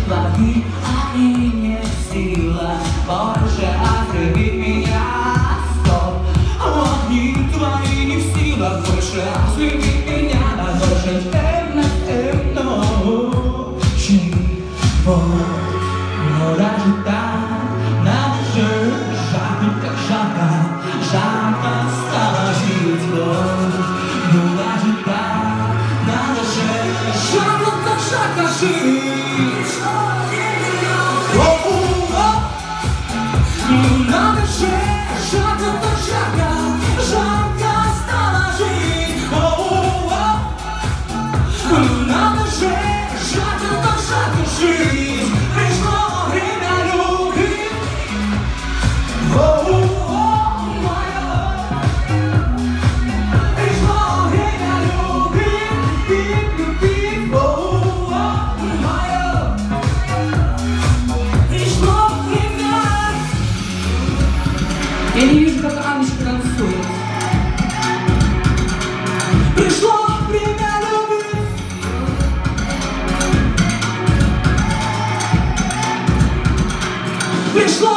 благи, они не в силах больше оскорбить меня. Стоп, огни твои не в силах больше ослепить меня. А больше темно, чего? Но даже так надо же жарко, как жарко, жарко стало светло. Ну даже так надо же жарко, как жарко жить. Ну надо же жарко, как жарко, жарко стало жить. Ну надо же жарко, как жарко жить. Пришло время любви. Пришло время любви, любви. Пришло время. Я не вижу, как Анечка танцует. Пришло время любви. Пришло